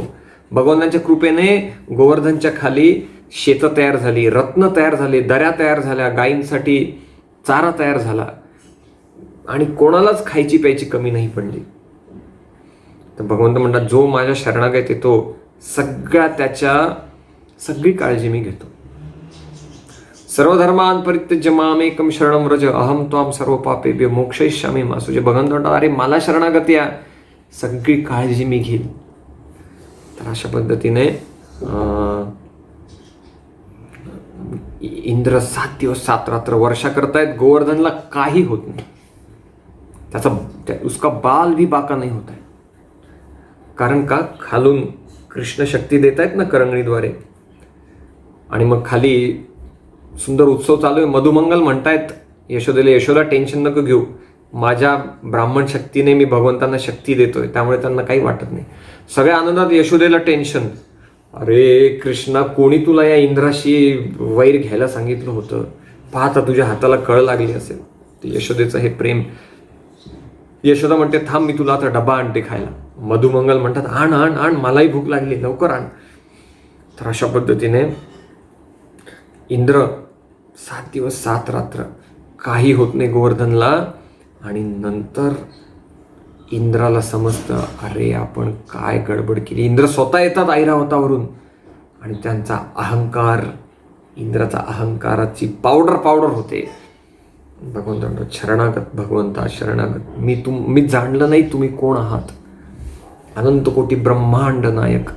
भगवंतांच्या कृपेने गोवर्धनच्या खाली शेतं तयार झाली, रत्न तयार झाले, दऱ्या तयार झाल्या, गायींसाठी चारा तयार झाला, आणि कोणालाच खायची प्यायची कमी नाही पडली. तर भगवंत म्हणतात, जो माझ्या शरणागत येतो, सगळी काळजी मी घेतो. सर्व धर्मान परित्यज्य मामेकम शरणं व्रज अहम त्वां सर्व पापेभ्यो मोक्षयिष्यामि मा शुचि. भगवंत म्हणतात, अरे मला शरणागत या, सगळी काळजी मी घेईन. तर अशा पद्धतीने इंद्र 7 दिवस 7 रात्र वर्षा करतायत. गोवर्धनला काही होत नाही, उसका बाल भी बाका नाही होत आहे. कारण का? खालून कृष्ण शक्ती देत आहेत ना करंगळीद्वारे. आणि मग खाली सुंदर उत्सव चालू आहे. मधुमंगल म्हणतायत यशोदेला, यशोदा टेन्शन नको घेऊ, माझ्या ब्राह्मण शक्तीने मी भगवंतांना शक्ती देतोय, त्यामुळे त्यांना काही वाटत नाही. सगळ्या आनंदात यशोदेला टेन्शन. अरे कृष्णा, कोणी तुला या इंद्राशी वैर घ्यायला सांगितलं होतं? पाहता तुझ्या हाताला कळ लागली असेल. ते यशोदेचं हे प्रेम. यशोदा म्हणते, थांब, मी तुला आता डबा आणते खायला. मधुमंगल म्हणतात, आण आण आण, मलाही भूक लागली, लवकर आण. तर अशा पद्धतीने इंद्र 7 दिवस 7 रात्र काही होत नाही गोवर्धनला. आणि नंतर इंद्राला समजतं, अरे आपण काय गडबड केली. इंद्र स्वतः येतात ऐरावतावरून, आणि त्यांचा अहंकार, इंद्राचा अहंकाराची पावडर होते. भगवंत म्हणतात, शरणागत भगवंता, शरणागत, मी जाणलं नाही तुम्ही कोण आहात. अनंत कोटी ब्रह्मांड नायक,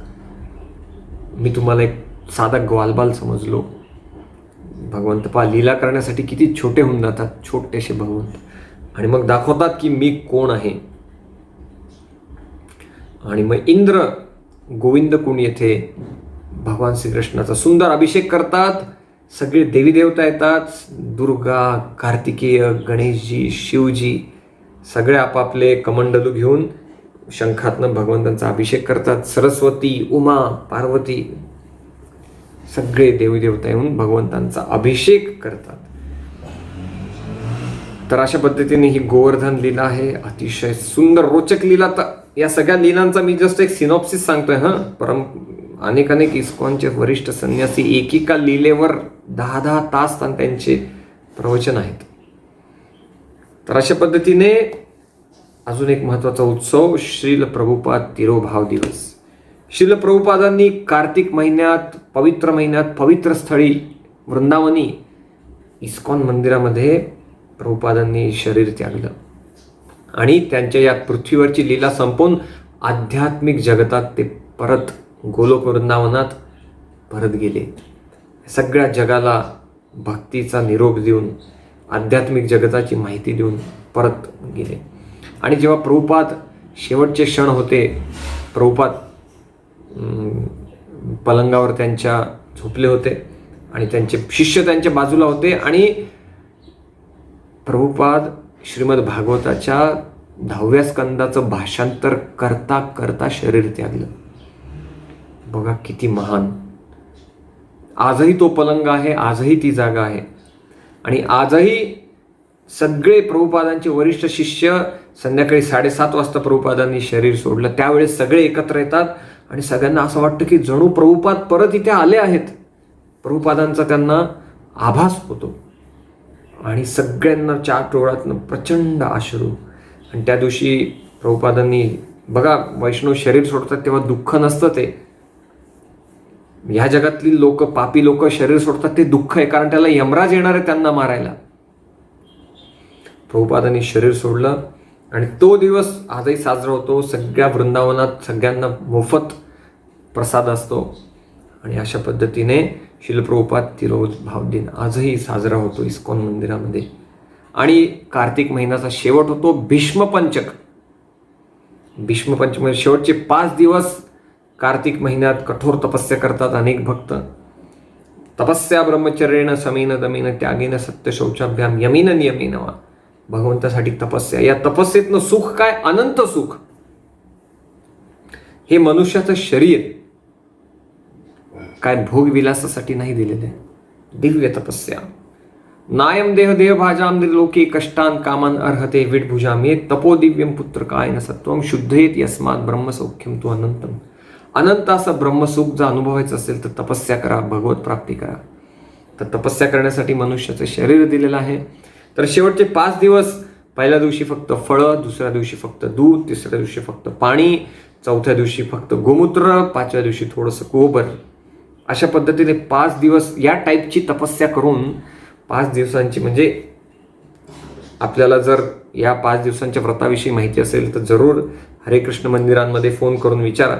मी तुम्हाला एक साधा ग्वालबाल समजलो. भगवंत पहा, लीला करण्यासाठी किती छोटे होऊन जातात छोटेसे भगवंत, आणि मग दाखवतात की मी कोण आहे. आणि मग इंद्र गोविंद कुंड येथे भगवान श्रीकृष्णाचा सुंदर अभिषेक करतात. सगळे देवी देवता येतात, दुर्गा, कार्तिकेय, गणेशजी, शिवजी, सगळे आपापले कमंडलू घेऊन शंखातनं भगवंतांचा अभिषेक करतात. सरस्वती, उमा, पार्वती, सगळे देवी देवता येऊन भगवंतांचा अभिषेक करतात. तर अशा पद्धतीने ही गोवर्धन लीला आहे. अतिशय सुंदर रोचक लीला. तर या सगळ्या लीलांचा मी जस्ट एक सिनॉप्सिस सांगतोय. अनेक इस्कॉनचे वरिष्ठ संन्यासी एकेका लीलेवर 10 तास त्यांचे प्रवचन आहेत. तर अशा पद्धतीने अजून एक महत्त्वाचा उत्सव श्रील प्रभुपाद तिरोभाव दिवस. श्रील प्रभुपादांनी कार्तिक महिन्यात पवित्र स्थळी वृंदावनी इस्कॉन मंदिरामध्ये प्रभुपादांनी शरीर त्यागलं आणि त्यांच्या या पृथ्वीवरची लीला संपवून आध्यात्मिक जगतात ते परत गोलोक वृंदावनात परत गेले. सगळ्या जगाला भक्तीचा निरोप देऊन आध्यात्मिक जगताची माहिती देऊन परत गेले. आणि जेव्हा प्रभुपाद शेवटचे क्षण होते, प्रभुपाद पलंगावर त्यांच्या झोपले होते आणि त्यांचे शिष्य त्यांच्या बाजूला होते आणि प्रभुपाद श्रीमद भागवताच्या 10व्या स्कंदाचं भाषांतर करता करता शरीर त्यागलं. बघा किती महान. आजही तो पलंग आहे, आजही ती जागा आहे आणि आजही सगळे प्रभुपादांचे वरिष्ठ शिष्य संध्याकाळी 7:30 वाजता प्रभुपादांनी शरीर सोडलं त्यावेळेस सगळे एकत्र येतात आणि सगळ्यांना असं वाटतं की जणू प्रभुपाद परत इथे आले आहेत. प्रभुपादांचा त्यांना आभास होतो आणि सगळ्यांना चार डोळ्यातनं प्रचंड अश्रू. आणि त्या दिवशी प्रभुपादांनी बघा, वैष्णव शरीर सोडतात तेव्हा दुःख नसतं, ते ह्या जगातली लोक, पापी लोक शरीर सोडतात ते दुःख आहे, कारण त्याला यमराज येणार आहे त्यांना मारायला. प्रभुपादांनी शरीर सोडलं आणि तो दिवस आजही साजरा होतो. सगळ्या वृंदावनात सगळ्यांना मोफत प्रसाद असतो आणि अशा पद्धतीने श्रील प्रभुपाद तिरोभाव दिन आजही साजरा होतो इस्कॉन मंदिरामध्ये. आणि कार्तिक महिन्याचा शेवट होतो भीष्मपंचक. भीष्मपंचक म्हणजे शेवटचे 5 दिवस कार्तिक महिन्यात कठोर तपस्या करतात अनेक भक्त. तपस्या ब्रह्मचर्येण समेन दमेन त्यागेन सत्य शौचाभ्याम यमीन नियमेन वा. भगवंतासाठी तपस्या. या तपस्येतनं सुख काय? अनंत सुख. हे मनुष्याचं शरीर काय भोगविलासासाठी नाही दिलेलं आहे. दिव्य तपस्या. नायम देह देह भाजाम लोके कष्टान कामान अर्हते विडभुजाम ये तपो दिव्यम पुत्र काय न सत्वम शुद्धेत यस्मात ब्रह्मसौख्यम तू अनंतम. अनंत असं ब्रह्मसुख जर अनुभवायचं असेल तर तपस्या करा, भगवत प्राप्ती करा. तर तपस्या करण्यासाठी मनुष्याचं शरीर दिलेलं आहे. तर शेवटचे 5 दिवस, पहिल्या दिवशी फक्त फळं, दुसऱ्या दिवशी फक्त दूध, तिसऱ्या दिवशी फक्त पाणी, चौथ्या दिवशी फक्त गोमूत्र, 5व्या दिवशी थोडंसं गोबर. अशा पद्धतीने 5 दिवस या टाईपची तपस्या करून 5 दिवसांची, म्हणजे आपल्याला जर या 5 दिवसांच्या व्रताविषयी माहिती असेल तर जरूर हरे कृष्ण मंदिरांमध्ये फोन करून विचारा.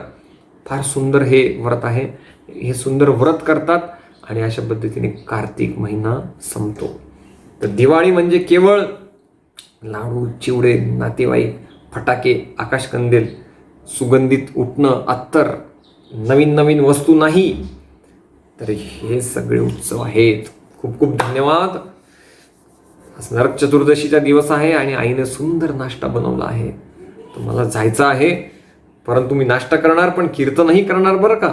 फार सुंदर हे व्रत आहे. हे सुंदर व्रत करतात आणि अशा पद्धतीने कार्तिक महिना संपतो. तर दिवाळी म्हणजे केवळ लाडू, चिवडे, नातेवाईक, फटाके, आकाशकंदील, सुगंधित उठणं, अत्तर, नवीन नवीन वस्तू नाही, तर हे सगळे उत्सव आहेत. खूप खूप धन्यवाद. आज नरक चतुर्दशीचा दिवस आहे आणि आईने सुंदर नाश्ता बनवला आहे. तर मला जायचं आहे, परंतु मी नाश्ता करणार पण कीर्तनही करणार बरं का.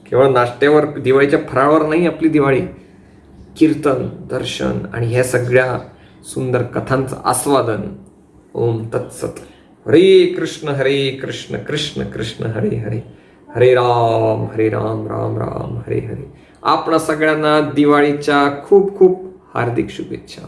केवळ नाश्त्यावर, दिवाळीच्या फराळावर नाही आपली दिवाळी. कीर्तन, दर्शन आणि ह्या सगळ्या सुंदर कथांचं आस्वादन. ओम तत्सत. हरे कृष्ण कृष्ण कृष्ण हरे हरे, हरे राम राम राम हरे हरे. आपणा सगळ्यांना दिवाळीच्या खूप खूप हार्दिक शुभेच्छा.